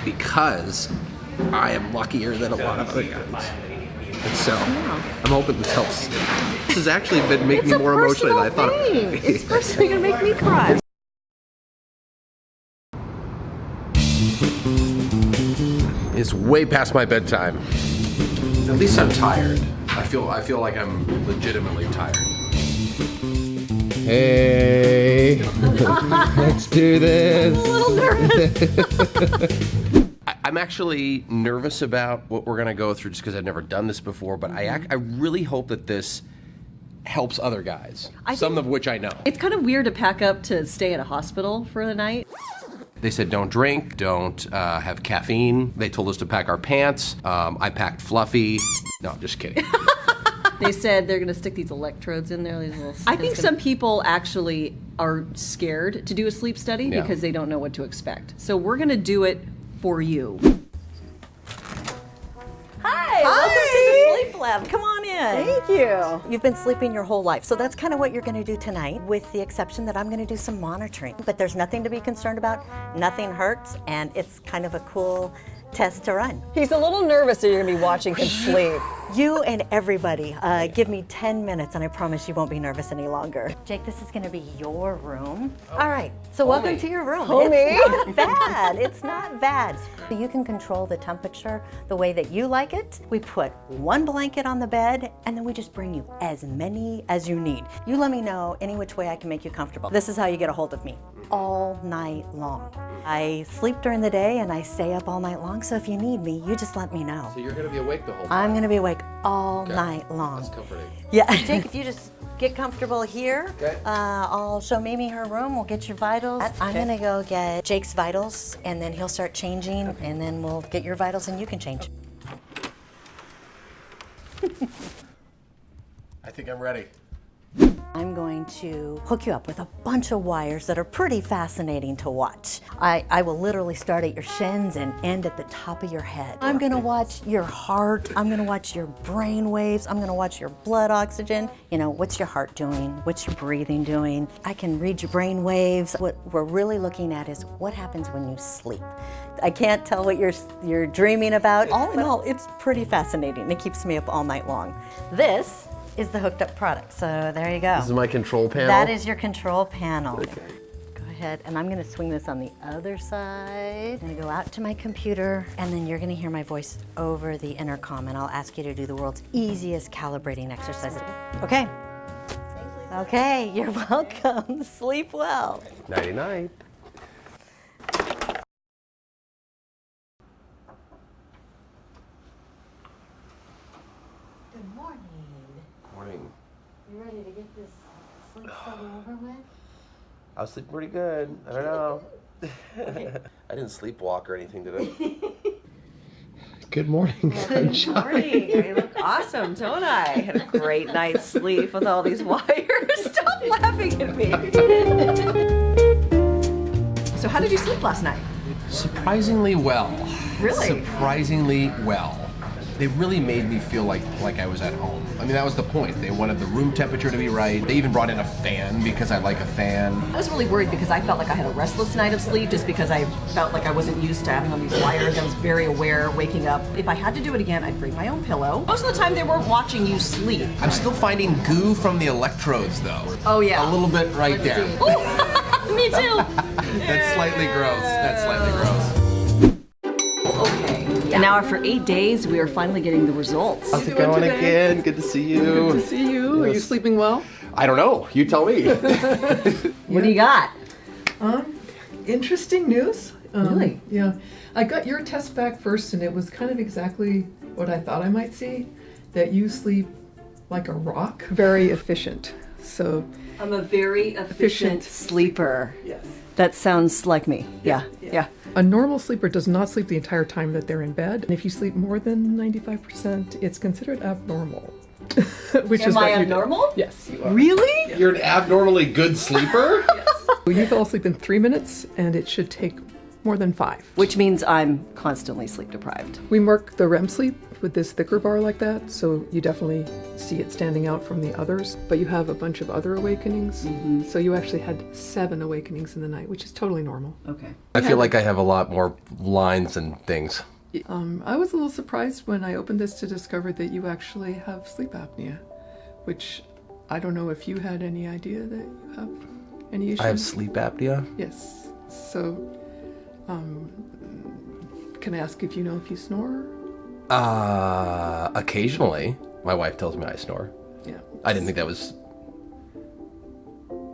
because I am luckier than a lot of other guys. And so, I'm hoping this helps. This has actually been making me more emotional than I thought it would be. It's personally gonna make me cry. It's way past my bedtime. At least I'm tired. I feel like I'm legitimately tired. Hey, let's do this. I'm a little nervous. I'm actually nervous about what we're gonna go through just because I've never done this before, but I really hope that this helps other guys, some of which I know. It's kind of weird to pack up to stay at a hospital for the night. They said don't drink, don't have caffeine. They told us to pack our pants. I packed Fluffy. No, I'm just kidding. They said they're gonna stick these electrodes in there. I think some people actually are scared to do a sleep study because they don't know what to expect. So we're gonna do it for you. Hi, welcome to the Sleep Lab. Come on in. Thank you. You've been sleeping your whole life, so that's kind of what you're going to do tonight, with the exception that I'm going to do some monitoring. But there's nothing to be concerned about. Nothing hurts, and it's kind of a cool test to run. He's a little nervous that you're going to be watching him sleep. You and everybody, give me 10 minutes and I promise you won't be nervous any longer. Jake, this is going to be your room. All right, so welcome to your room. Homie. It's not bad. It's not bad. You can control the temperature the way that you like it. We put one blanket on the bed and then we just bring you as many as you need. You let me know any which way I can make you comfortable. This is how you get a hold of me, all night long. I sleep during the day and I stay up all night long, so if you need me, you just let me know. So you're gonna be awake the whole time? I'm going to be awake all night long. That's comforting. Yeah. Jake, if you just get comfortable here, Okay. I'll show Mimi her room. We'll get your vitals. I'm going to go get Jake's vitals, and then he'll start changing, and then we'll get your vitals, and you can change. I think I'm ready. I'm going to hook you up with a bunch of wires that are pretty fascinating to watch. I will literally start at your shins and end at the top of your head. I'm gonna watch your heart. I'm gonna watch your brain waves. I'm gonna watch your blood oxygen. You know, what's your heart doing? What's your breathing doing? I can read your brain waves. What we're really looking at is what happens when you sleep. I can't tell what you're dreaming about. All in all, it's pretty fascinating. It keeps me up all night long. This is the hooked up product. So there you go. This is my control panel? That is your control panel. Okay. Go ahead, and I'm gonna swing this on the other side. I'm gonna go out to my computer, and then you're gonna hear my voice over the intercom, and I'll ask you to do the world's easiest calibrating exercise. Okay? Okay, you're welcome. Sleep well. Nighty-night. Good morning. Morning. You ready to get this sleep study over with? I was sleeping pretty good. I don't know. I didn't sleepwalk or anything, did I? Good morning, Sunshine. Good morning. You look awesome, don't I? Had a great night's sleep with all these wires. Stop laughing at me. So how did you sleep last night? Surprisingly well. Really? Surprisingly well. They really made me feel like I was at home. I mean, that was the point. They wanted the room temperature to be right. They even brought in a fan because I like a fan. I was really worried because I felt like I had a restless night of sleep just because I felt like I wasn't used to having all these wires. I was very aware waking up. If I had to do it again, I'd bring my own pillow. Most of the time they weren't watching you sleep. I'm still finding goo from the electrodes though. Oh yeah. A little bit right Let's there. see. Me too. That's slightly gross. That's slightly gross. Okay. And now after 8 days, we are finally getting the results. How's it going again? Good to see you. Good to see you. Are you sleeping well? I don't know. You tell me. What do you got? Interesting news. Really? Yeah. I got your test back first, and it was kind of exactly what I thought I might see, that you sleep like a rock. Very efficient. So. I'm a very efficient sleeper. Yes. That sounds like me. Yeah. A normal sleeper does not sleep the entire time that they're in bed. And if you sleep more than 95%, it's considered abnormal. Which Am is I what you abnormal? did. Yes, you are. Really? You're an abnormally good sleeper? You fell asleep in 3 minutes, and it should take more than 5. Which means I'm constantly sleep deprived. We mark the REM sleep with this thicker bar like that, so you definitely see it standing out from the others. But you have a bunch of other awakenings, so you actually had 7 awakenings in the night, which is totally normal. Okay. I feel like I have a lot more lines and things. I was a little surprised when I opened this to discover that you actually have sleep apnea, which I don't know if you had any idea that you have any issues. I have sleep apnea? Yes. So, can I ask if you know if you snore? Occasionally. My wife tells me I snore. Yeah. I didn't think that was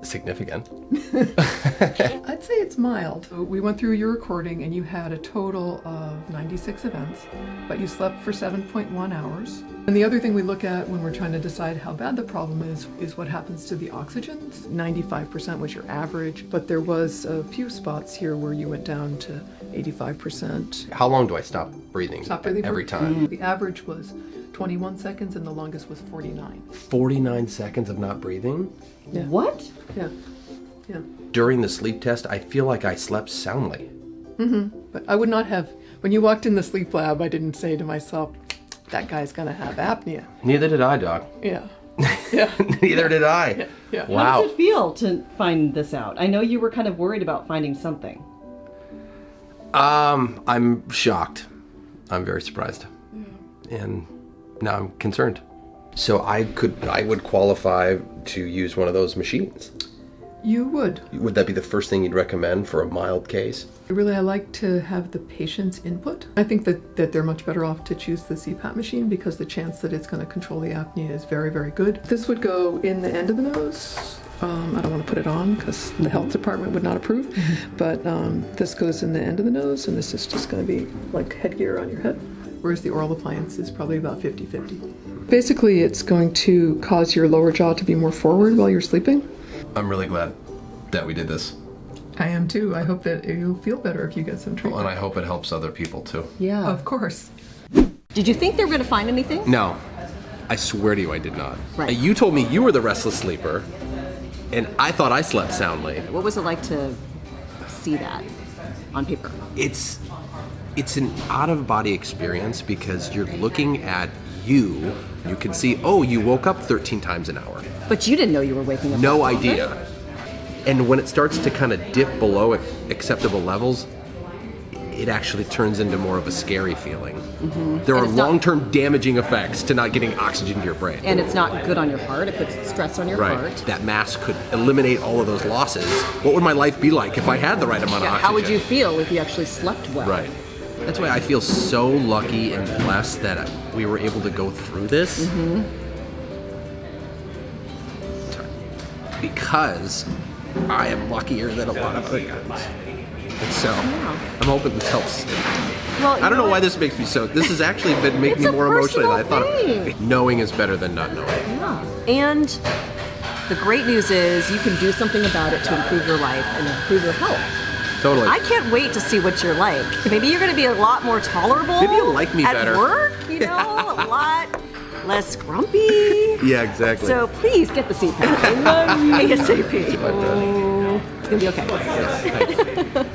significant. I'd say it's mild. So we went through your recording and you had a total of 96 events, but you slept for 7.1 hours. And the other thing we look at when we're trying to decide how bad the problem is what happens to the oxygens. 95% was your average, but there was a few spots here where you went down to 85%. How long do I stop breathing? Stop breathing every time? The average was 21 seconds and the longest was 49. 49 seconds of not breathing? Yeah. What? Yeah. Yeah. During the sleep test, I feel like I slept soundly. But I would not have, when you walked in the sleep lab, I didn't say to myself, that guy's gonna have apnea. Neither did I, Doc. Yeah. Yeah. Neither did I. Yeah. Yeah. How Wow. does it feel to find this out? I know you were kind of worried about finding something. I'm shocked. I'm very surprised. And now I'm concerned. So I would qualify to use one of those machines. You would. Would that be the first thing you'd recommend for a mild case? Really, I like to have the patient's input. I think that they're much better off to choose the CPAP machine because the chance that it's going to control the apnea is very, very good. This would go in the end of the nose. I don't want to put it on because the health department would not approve, but this goes in the end of the nose, and this is just going to be like headgear on your head, whereas the oral appliance is probably about 50-50. Basically, it's going to cause your lower jaw to be more forward while you're sleeping. I'm really glad that we did this. I am too. I hope that you'll feel better if you get some treatment. And I hope it helps other people too. Yeah. Of course. Did you think they were going to find anything? No, I swear to you I did not. Right. You told me you were the restless sleeper, and I thought I slept soundly. What was it like to see that on paper? It's an out-of-body experience because you're looking at you. You can see, oh, you woke up 13 times an hour. But you didn't know you were waking up. No idea. And when it starts to kind of dip below acceptable levels, it actually turns into more of a scary feeling. There are long-term damaging effects to not getting oxygen to your brain. And it's not good on your heart. It puts stress on your heart. That mask could eliminate all of those losses. What would my life be like if I had the right amount of oxygen? How would you feel if you actually slept well? Right. That's why I feel so lucky and blessed that we were able to go through this. Because I am luckier than a lot of other guys. And so, I'm hoping this helps. Well, I don't know why this makes me so. This has actually been making me more emotional than I thought. Knowing is better than not knowing. Yeah. And the great news is you can do something about it to improve your life and improve your health. Totally. I can't wait to see what you're like. Maybe you're going to be a lot more tolerable. Maybe you'll like me at better. At work, a lot less grumpy. Yeah, exactly. So please get the CPAP. ASAP. It's going to be okay. Yeah, thanks.